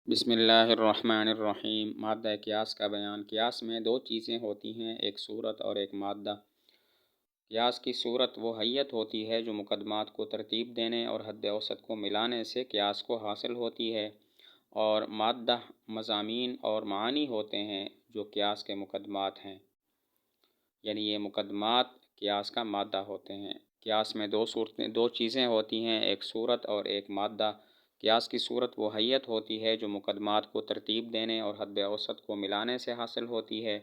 بسم اللہ الرحمن الرحیم۔ مادہ قیاس کا بیان۔ قیاس میں دو چیزیں ہوتی ہیں، ایک صورت اور ایک مادہ۔ قیاس کی صورت وہ حیت ہوتی ہے جو مقدمات کو ترتیب دینے اور حد اوسط کو ملانے سے قیاس کو حاصل ہوتی ہے، اور مادہ مضامین اور معانی ہوتے ہیں جو قیاس کے مقدمات ہیں، یعنی یہ مقدمات قیاس کا مادہ ہوتے ہیں۔ قیاس میں دو چیزیں ہوتی ہیں، ایک صورت اور ایک مادہ۔ قیاس کی صورت وہ حیت ہوتی ہے جو مقدمات کو ترتیب دینے اور حد اوسط کو ملانے سے حاصل ہوتی ہے،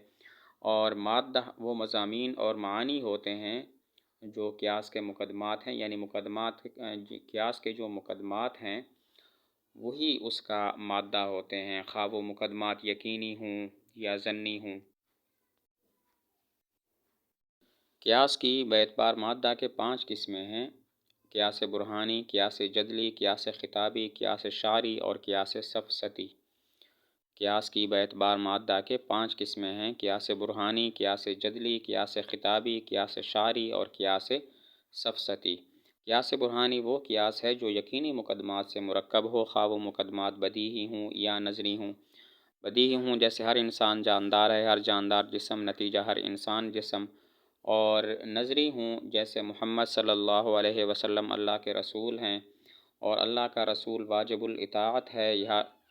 اور مادہ وہ مضامین اور معانی ہوتے ہیں جو قیاس کے مقدمات ہیں، یعنی قیاس کے جو مقدمات ہیں وہی اس کا مادہ ہوتے ہیں، خواہ وہ مقدمات یقینی ہوں یا ظنی ہوں۔ قیاس کی باعتبار مادہ کے 5 قسمیں ہیں: قیاس برہانی، قیاس جدلی، قیاس خطابی، قیاس شعری اور قیاس سفسطی۔ قیاس کی باعتبار مادہ کے 5 قسمیں ہیں: قیاس برہانی، قیاس جدلی، قیاس خطابی، قیاس شعری اور قیاس سفسطی۔ قیاس برہانی وہ قیاس ہے جو یقینی مقدمات سے مرکب ہو، خواہ وہ مقدمات بدیہی ہوں یا نظری ہوں۔ بدیہی ہوں جیسے ہر انسان جاندار ہے، ہر جاندار جسم، نتیجہ ہر انسان جسم، اور نظری ہوں جیسے محمد صلی اللہ علیہ وسلم اللہ کے رسول ہیں اور اللہ کا رسول واجب الاطاعت ہے،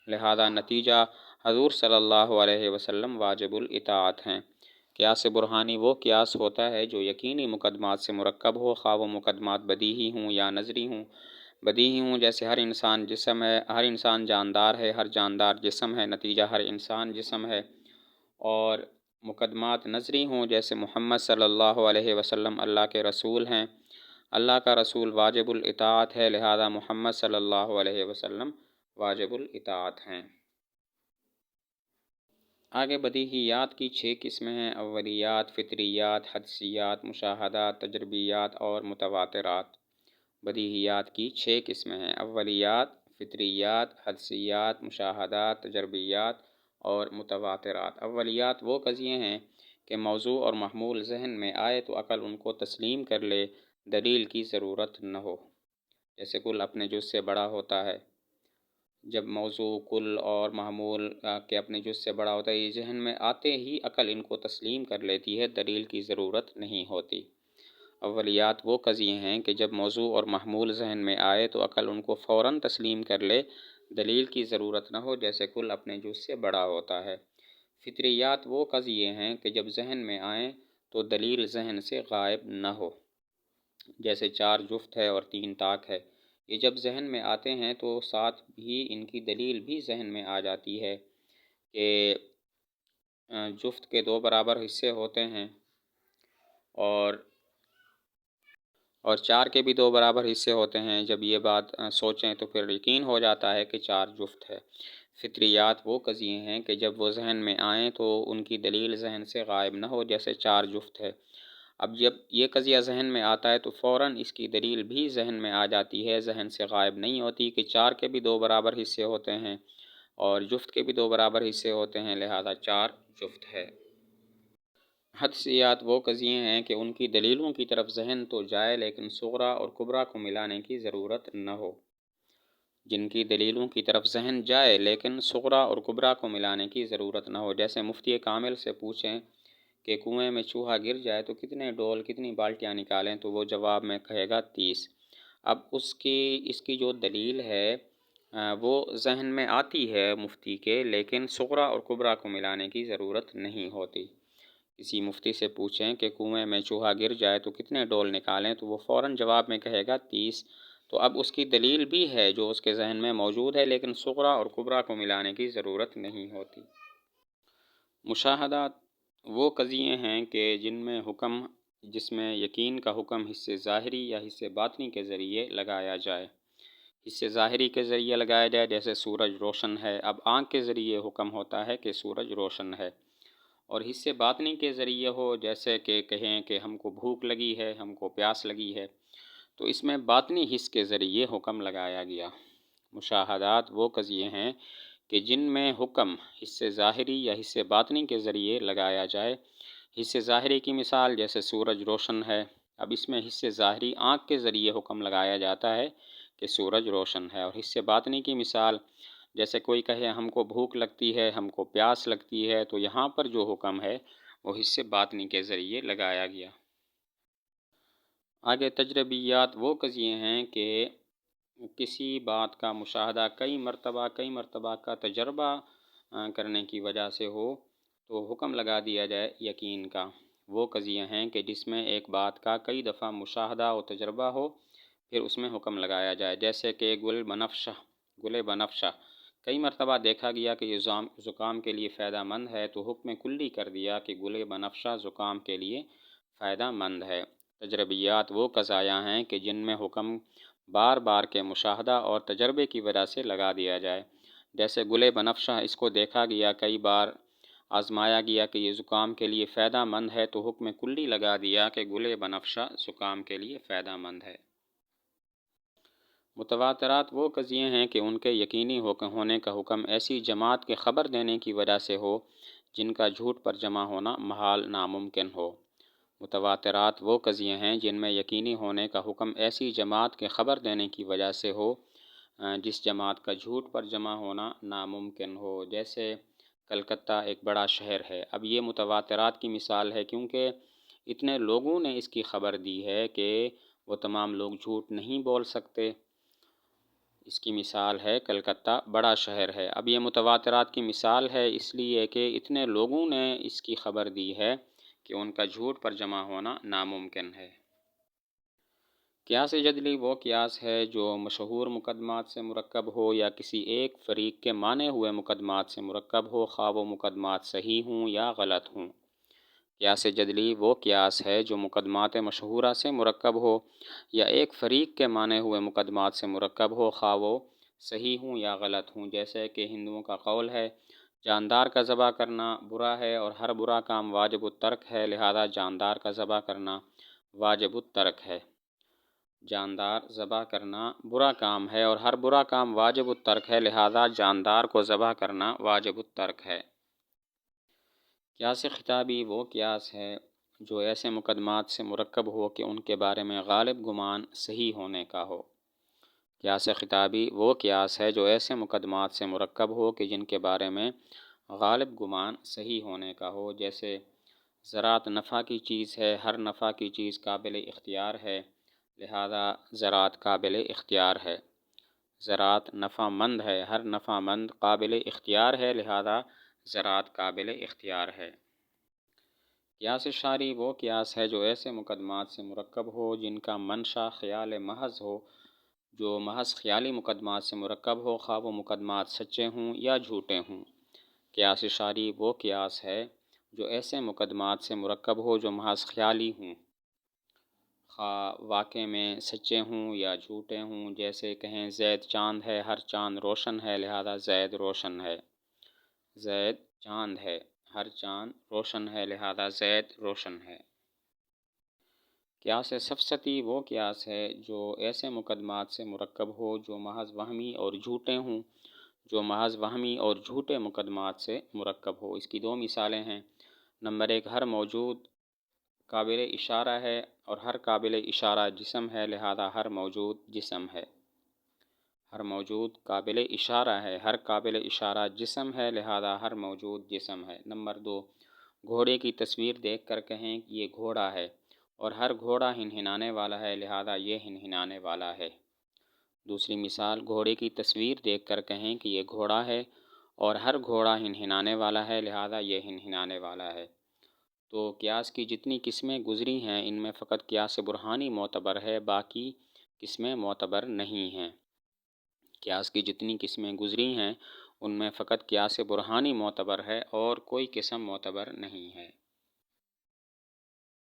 لہذا نتیجہ حضور صلی اللہ علیہ وسلم واجب الاطاعت ہیں۔ قیاس برہانی وہ قیاس ہوتا ہے جو یقینی مقدمات سے مرکب ہو، خواہ وہ مقدمات بدیہی ہوں یا نظری ہوں۔ بدیہی ہوں جیسے ہر انسان جسم ہے، ہر انسان جاندار ہے، ہر جاندار جسم ہے، نتیجہ ہر انسان جسم ہے، اور مقدمات نظری ہوں جیسے محمد صلی اللہ علیہ وسلم اللہ کے رسول ہیں، اللہ کا رسول واجب الاطاعت ہے، لہذا محمد صلی اللہ علیہ وسلم واجب الاطاعت ہیں۔ آگے بدیہیات کی 6 قسمیں ہیں: اولیات، فطریات، حدسیات، مشاہدات، تجربیات اور متواترات۔ بدیہیات کی 6 قسمیں ہیں: اولیات، فطریات، حدسیات، مشاہدات، تجربیات اور متواترات۔ اولیات وہ قضیے ہیں کہ موضوع اور محمول ذہن میں آئے تو عقل ان کو تسلیم کر لے، دلیل کی ضرورت نہ ہو۔ جیسے کل اپنے جز سے بڑا ہوتا ہے، جب موضوع کل اور محمول کے اپنے جز سے بڑا ہوتا ہے، یہ ذہن میں آتے ہی عقل ان کو تسلیم کر لیتی ہے، دلیل کی ضرورت نہیں ہوتی۔ اولیات وہ قضیے ہیں کہ جب موضوع اور محمول ذہن میں آئے تو عقل ان کو فوراً تسلیم کر لے، دلیل کی ضرورت نہ ہو، جیسے کل اپنے جز سے بڑا ہوتا ہے۔ فطریات وہ قضیے ہیں کہ جب ذہن میں آئیں تو دلیل ذہن سے غائب نہ ہو، جیسے 4 جفت ہے اور 3 طاق ہے۔ یہ جب ذہن میں آتے ہیں تو ساتھ ہی ان کی دلیل بھی ذہن میں آ جاتی ہے کہ جفت کے 2 برابر حصے ہوتے ہیں اور 4 کے بھی 2 برابر حصے ہوتے ہیں۔ جب یہ بات سوچیں تو پھر یقین ہو جاتا ہے کہ 4 جفت ہے۔ فطریات وہ قضیے ہیں کہ جب وہ ذہن میں آئیں تو ان کی دلیل ذہن سے غائب نہ ہو، جیسے 4 جفت ہے۔ اب جب یہ قضیہ ذہن میں آتا ہے تو فوراً اس کی دلیل بھی ذہن میں آ جاتی ہے، ذہن سے غائب نہیں ہوتی، کہ 4 کے بھی 2 برابر حصے ہوتے ہیں اور جفت کے بھی 2 برابر حصے ہوتے ہیں، لہذا 4 جفت ہے۔ حدسیات وہ قضیے ہیں کہ ان کی دلیلوں کی طرف ذہن تو جائے لیکن صغریٰ اور کبریٰ کو ملانے کی ضرورت نہ ہو۔ جن کی دلیلوں کی طرف ذہن جائے لیکن صغریٰ اور کبریٰ کو ملانے کی ضرورت نہ ہو، جیسے مفتی کامل سے پوچھیں کہ کنویں میں چوہا گر جائے تو کتنے ڈول، کتنی بالٹیاں نکالیں، تو وہ جواب میں کہے گا 30۔ اب اس کی جو دلیل ہے وہ ذہن میں آتی ہے مفتی کے، لیکن صغریٰ اور کبریٰ کو ملانے کی ضرورت نہیں ہوتی۔ کسی مفتی سے پوچھیں کہ کنویں میں چوہا گر جائے تو کتنے ڈول نکالیں، تو وہ فوراً جواب میں کہے گا 30۔ تو اب اس کی دلیل بھی ہے جو اس کے ذہن میں موجود ہے، لیکن صغریٰ اور کبریٰ کو ملانے کی ضرورت نہیں ہوتی۔ مشاہدات وہ قضیے ہیں کہ جس میں یقین کا حکم حصے ظاہری یا حصے باطنی کے ذریعے لگایا جائے۔ حصے ظاہری کے ذریعے لگایا جائے جیسے سورج روشن ہے، اب آنکھ کے ذریعے حکم ہوتا ہے کہ سورج روشن ہے، اور حصے باطنی کے ذریعے ہو جیسے کہ کہیں کہ ہم کو بھوک لگی ہے، ہم کو پیاس لگی ہے، تو اس میں باطنی حص کے ذریعے حکم لگایا گیا۔ مشاہدات وہ قضیے ہیں کہ جن میں حکم حصے ظاہری یا حصے باطنی کے ذریعے لگایا جائے۔ حصے ظاہری کی مثال جیسے سورج روشن ہے، اب اس میں حصے ظاہری آنکھ کے ذریعے حکم لگایا جاتا ہے کہ سورج روشن ہے، اور حصے باطنی کی مثال جیسے کوئی کہے ہم کو بھوک لگتی ہے، ہم کو پیاس لگتی ہے، تو یہاں پر جو حکم ہے وہ حس باطنی کے ذریعے لگایا گیا۔ آگے تجربیات وہ قضیے ہیں کہ کسی بات کا مشاہدہ کئی مرتبہ کا تجربہ کرنے کی وجہ سے ہو تو حکم لگا دیا جائے یقین کا۔ وہ قضیے ہیں کہ جس میں ایک بات کا کئی دفعہ مشاہدہ و تجربہ ہو پھر اس میں حکم لگایا جائے، جیسے کہ گل بنفشہ کئی مرتبہ دیکھا گیا کہ یہ زکام کے لیے فائدہ مند ہے تو حکم کلی کر دیا کہ گل بنفشہ زکام کے لیے فائدہ مند ہے۔ تجربیات وہ قضایا ہیں کہ جن میں حکم بار بار کے مشاہدہ اور تجربے کی وجہ سے لگا دیا جائے، جیسے گل بنفشہ، اس کو دیکھا گیا، کئی بار آزمایا گیا کہ یہ زکام کے لیے فائدہ مند ہے تو حکم کلی لگا دیا کہ گل بنفشہ زکام کے لیے فائدہ مند ہے۔ متواترات وہ قضیے ہیں کہ ان کے یقینی ہونے کا حکم ایسی جماعت کے خبر دینے کی وجہ سے ہو جن کا جھوٹ پر جمع ہونا محال ناممکن ہو۔ متواترات وہ قضیے ہیں جن میں یقینی ہونے کا حکم ایسی جماعت کے خبر دینے کی وجہ سے ہو جس جماعت کا جھوٹ پر جمع ہونا ناممکن ہو، جیسے کلکتہ ایک بڑا شہر ہے۔ اب یہ متواترات کی مثال ہے کیونکہ اتنے لوگوں نے اس کی خبر دی ہے کہ وہ تمام لوگ جھوٹ نہیں بول سکتے۔ اس کی مثال ہے کلکتہ بڑا شہر ہے۔ اب یہ متواترات کی مثال ہے اس لیے کہ اتنے لوگوں نے اس کی خبر دی ہے کہ ان کا جھوٹ پر جمع ہونا ناممکن ہے۔ قیاس جدلی وہ قیاس ہے جو مشہور مقدمات سے مرکب ہو یا کسی ایک فریق کے مانے ہوئے مقدمات سے مرکب ہو، خواہ وہ مقدمات صحیح ہوں یا غلط ہوں۔ قیاس جدلی وہ قیاس ہے جو مقدمات مشہورہ سے مرکب ہو یا ایک فریق کے مانے ہوئے مقدمات سے مرکب ہو، خواہ وہ صحیح ہوں یا غلط ہوں، جیسے کہ ہندوؤں کا قول ہے جاندار کا ذبح کرنا برا ہے اور ہر برا کام واجب الترک ہے، لہذا جاندار کا ذبح کرنا واجب الترک ہے۔ جاندار ذبح کرنا برا کام ہے اور ہر برا کام واجب الترک ہے، لہذا جاندار کو ذبح کرنا واجب الترک ہے۔ قیاس خطابی وہ قیاس ہے جو ایسے مقدمات سے مرکب ہو کہ ان کے بارے میں غالب گمان صحیح ہونے کا ہو۔ قیاس خطابی وہ قیاس ہے جو ایسے مقدمات سے مرکب ہو کہ جن کے بارے میں غالب گمان صحیح ہونے کا ہو، جیسے زراعت نفع کی چیز ہے، ہر نفع کی چیز قابل اختیار ہے، لہذا زراعت قابل اختیار ہے۔ زراعت نفع مند ہے، ہر نفع مند قابل اختیار ہے، لہذا زراعت قابل اختیار ہے۔ قیاس شرعی وہ قیاس ہے جو ایسے مقدمات سے مرکب ہو جن کا منشا خیال محض ہو، جو محض خیالی مقدمات سے مرکب ہو، خواہ وہ مقدمات سچے ہوں یا جھوٹے ہوں۔ قیاس شرعی وہ قیاس ہے جو ایسے مقدمات سے مرکب ہو جو محض خیالی ہوں، خواہ واقع میں سچے ہوں یا جھوٹے ہوں، جیسے کہیں زید چاند ہے، ہر چاند روشن ہے، لہذا زید روشن ہے۔ زید چاند ہے، ہر چاند روشن ہے، لہذا زید روشن ہے۔ قیاس سفسطی وہ قیاس ہے جو ایسے مقدمات سے مرکب ہو جو محض وہمی اور جھوٹے ہوں، جو محض وہمی اور جھوٹے مقدمات سے مرکب ہو۔ اس کی دو مثالیں ہیں۔ نمبر ایک، ہر موجود قابل اشارہ ہے اور ہر قابل اشارہ جسم ہے، لہذا ہر موجود جسم ہے۔ ہر موجود قابل اشارہ ہے، ہر قابل اشارہ جسم ہے، لہذا ہر موجود جسم ہے۔ نمبر دو، گھوڑے کی تصویر دیکھ کر کہیں کہ یہ گھوڑا ہے اور ہر گھوڑا ہنہنانے والا ہے، لہذا یہ ہنہنانے والا ہے۔ دوسری مثال، گھوڑے کی تصویر دیکھ کر کہیں کہ یہ گھوڑا ہے اور ہر گھوڑا ہنہنانے والا ہے، لہذا یہ ہنہنانے والا ہے۔ تو قیاس کی جتنی قسمیں گزری ہیں ان میں فقط قیاس برہانی معتبر ہے، باقی قسمیں معتبر نہیں ہیں۔ قیاس کی جتنی قسمیں گزری ہیں ان میں فقط قیاس برہانی معتبر ہے اور کوئی قسم معتبر نہیں ہے۔